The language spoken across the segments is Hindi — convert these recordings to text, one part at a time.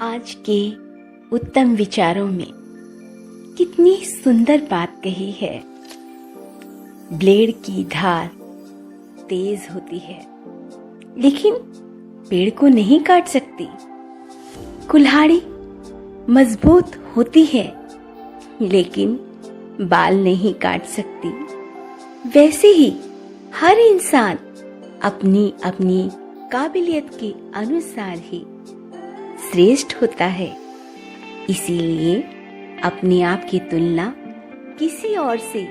आज के उत्तम विचारों में कितनी सुंदर बात कही है। ब्लेड की धार तेज होती है लेकिन पेड़ को नहीं काट सकती। कुल्हाड़ी मजबूत होती है लेकिन बाल नहीं काट सकती। वैसे ही हर इंसान अपनी अपनी काबिलियत के अनुसार ही श्रेष्ठ होता है। इसीलिए अपने आप की तुलना किसी और से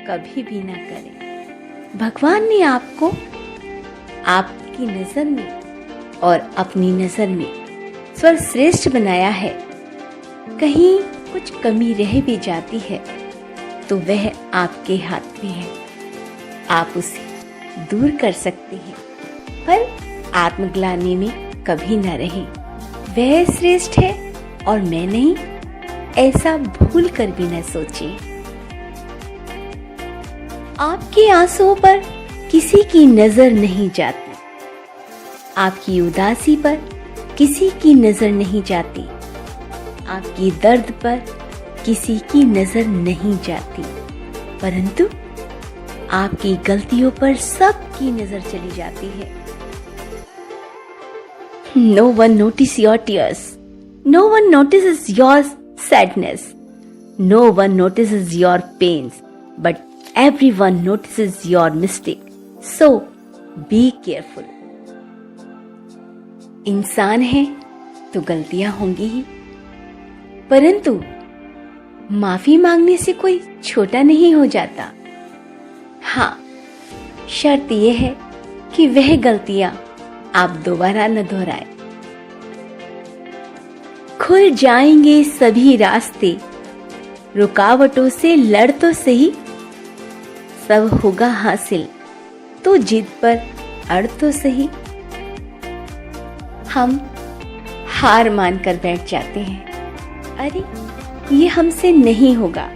कभी भी ना करें। भगवान ने आपको आपकी नजर में और अपनी नजर में सर्वश्रेष्ठ बनाया है। कहीं कुछ कमी रह भी जाती है तो वह आपके हाथ में है, आप उसे दूर कर सकते हैं। पर आत्मग्लानि में कभी न रहें। वह श्रेष्ठ है और मैं नहीं, ऐसा भूल कर भी न सोचें। आपके आंसुओं पर किसी की नजर नहीं जाती, आपकी उदासी पर किसी की नजर नहीं जाती, आपकी दर्द पर किसी की नजर नहीं जाती, परंतु आपकी गलतियों पर सबकी नजर चली जाती है। No one notices your tears. No one notices your sadness. No one notices your pains. But everyone notices your mistake. So, be careful. इंसान है तो गलतियां होंगी ही, परंतु माफी मांगने से कोई छोटा नहीं हो जाता। हाँ, शर्त यह है कि वह गलतियां आप दोबारा न दोहराए। खुल जाएंगे सभी रास्ते, रुकावटों से लड़ तो सही। सब होगा हासिल तो जिद पर अड़ तो सही। हम हार मानकर बैठ जाते हैं, अरे ये हमसे नहीं होगा।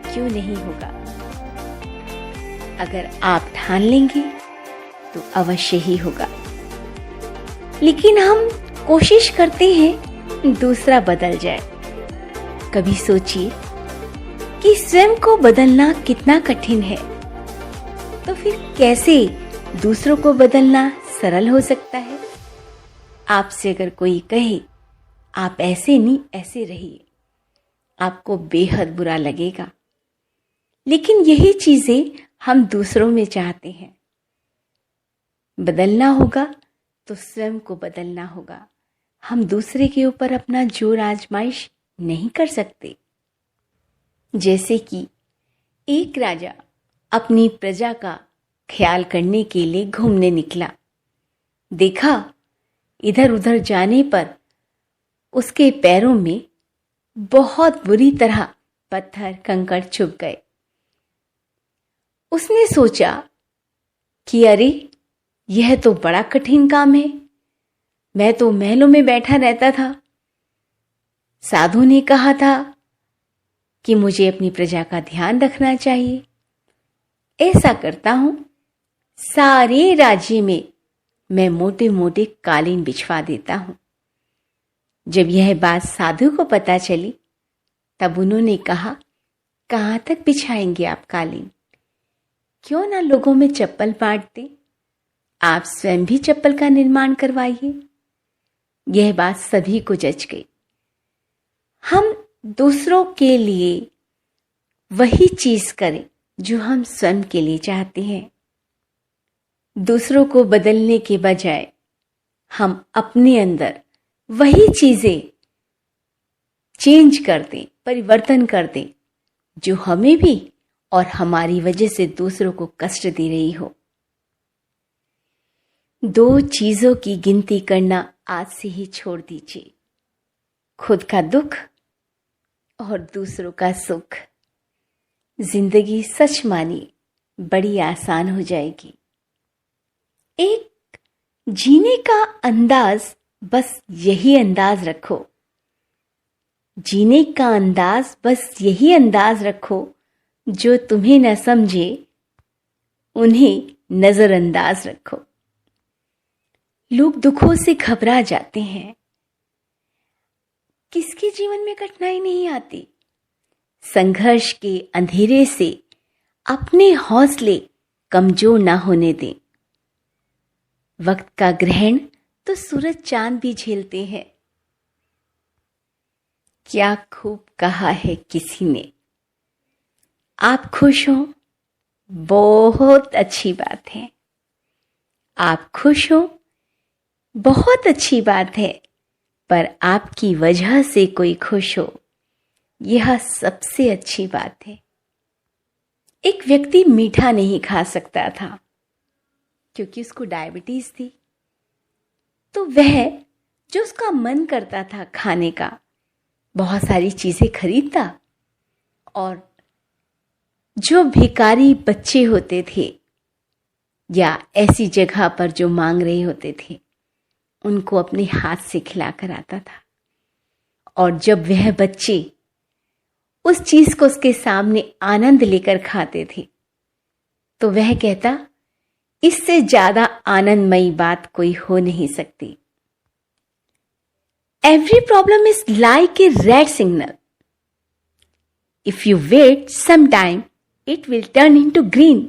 क्यों नहीं होगा? अगर आप ठान लेंगे तो अवश्य ही होगा। लेकिन हम कोशिश करते हैं दूसरा बदल जाए। कभी सोचिए कि स्वयं को बदलना कितना कठिन है, तो फिर कैसे दूसरों को बदलना सरल हो सकता है। आपसे अगर कोई कहे आप ऐसे नहीं ऐसे रहिए, आपको बेहद बुरा लगेगा। लेकिन यही चीजें हम दूसरों में चाहते हैं। बदलना होगा तो स्वयं को बदलना होगा। हम दूसरे के ऊपर अपना जोर आजमाइश नहीं कर सकते। जैसे कि एक राजा अपनी प्रजा का ख्याल करने के लिए घूमने निकला। देखा इधर उधर जाने पर उसके पैरों में बहुत बुरी तरह पत्थर कंकड़ चुभ गए। उसने सोचा कि अरे यह तो बड़ा कठिन काम है, मैं तो महलों में बैठा रहता था। साधु ने कहा था कि मुझे अपनी प्रजा का ध्यान रखना चाहिए। ऐसा करता हूं, सारे राज्य में मैं मोटे मोटे कालीन बिछवा देता हूं। जब यह बात साधु को पता चली तब उन्होंने कहा, कहां तक बिछाएंगे आप कालीन? क्यों ना लोगों में चप्पल बांट दें? आप स्वयं भी चप्पल का निर्माण करवाइए। यह बात सभी को जच गई। हम दूसरों के लिए वही चीज करें जो हम स्वयं के लिए चाहते हैं। दूसरों को बदलने के बजाय हम अपने अंदर वही चीजें चेंज कर दें, परिवर्तन कर दें जो हमें भी और हमारी वजह से दूसरों को कष्ट दे रही हो। दो चीजों की गिनती करना आज से ही छोड़ दीजिए, खुद का दुख और दूसरों का सुख। जिंदगी सच मानिए बड़ी आसान हो जाएगी। एक जीने का अंदाज, बस यही अंदाज रखो। जीने का अंदाज, बस यही अंदाज रखो। जो तुम्हें न समझे उन्हें नजरअंदाज रखो। लोग दुखों से घबरा जाते हैं, किसके जीवन में कठिनाई नहीं आती? संघर्ष के अंधेरे से अपने हौसले कमजोर ना होने दें। वक्त का ग्रहण तो सूरज चांद भी झेलते हैं। क्या खूब कहा है किसी ने, आप खुश हो बहुत अच्छी बात है। आप खुश हो बहुत अच्छी बात है, पर आपकी वजह से कोई खुश हो, यह सबसे अच्छी बात है। एक व्यक्ति मीठा नहीं खा सकता था क्योंकि उसको डायबिटीज थी। तो वह जो उसका मन करता था खाने का, बहुत सारी चीजें खरीदता, और जो भिखारी बच्चे होते थे या ऐसी जगह पर जो मांग रहे होते थे, उनको अपने हाथ से खिलाकर आता था। और जब वह बच्चे उस चीज को उसके सामने आनंद लेकर खाते थे, तो वह कहता, इससे ज्यादा आनंदमयी बात कोई हो नहीं सकती। Every problem is like a red signal. If you wait some time, it will turn into green.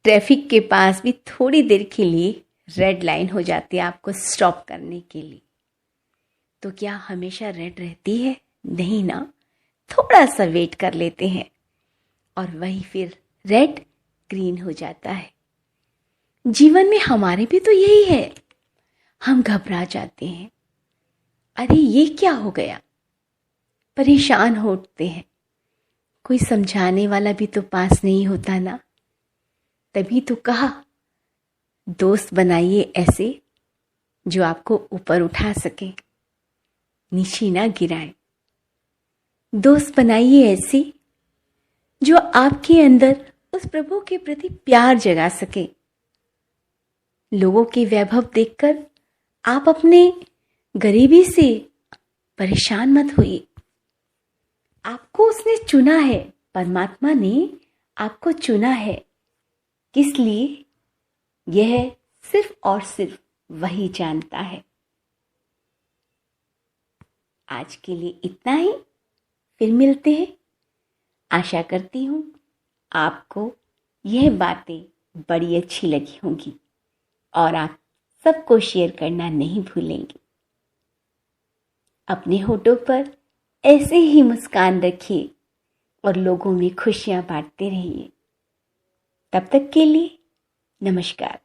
Traffic के पास भी थोड़ी देर के लिए रेड लाइन हो जाती है आपको स्टॉप करने के लिए। तो क्या हमेशा रेड रहती है? नहीं ना, थोड़ा सा वेट कर लेते हैं और वही फिर रेड ग्रीन हो जाता है। जीवन में हमारे भी तो यही है। हम घबरा जाते हैं, अरे ये क्या हो गया, परेशान हो उठते हैं। कोई समझाने वाला भी तो पास नहीं होता ना। तभी तो कहा, दोस्त बनाइए ऐसे जो आपको ऊपर उठा सके, नीचे ना गिराए। दोस्त बनाइए ऐसे जो आपके अंदर उस प्रभु के प्रति प्यार जगा सके। लोगों के वैभव देखकर आप अपने गरीबी से परेशान मत होइए। आपको उसने चुना है, परमात्मा ने आपको चुना है। किस लिए? यह सिर्फ और सिर्फ वही जानता है। आज के लिए इतना ही, फिर मिलते हैं। आशा करती हूँ आपको यह बातें बड़ी अच्छी लगी होंगी और आप सबको शेयर करना नहीं भूलेंगे। अपने होठों पर ऐसे ही मुस्कान रखिए और लोगों में खुशियां बांटते रहिए। तब तक के लिए नमस्कार।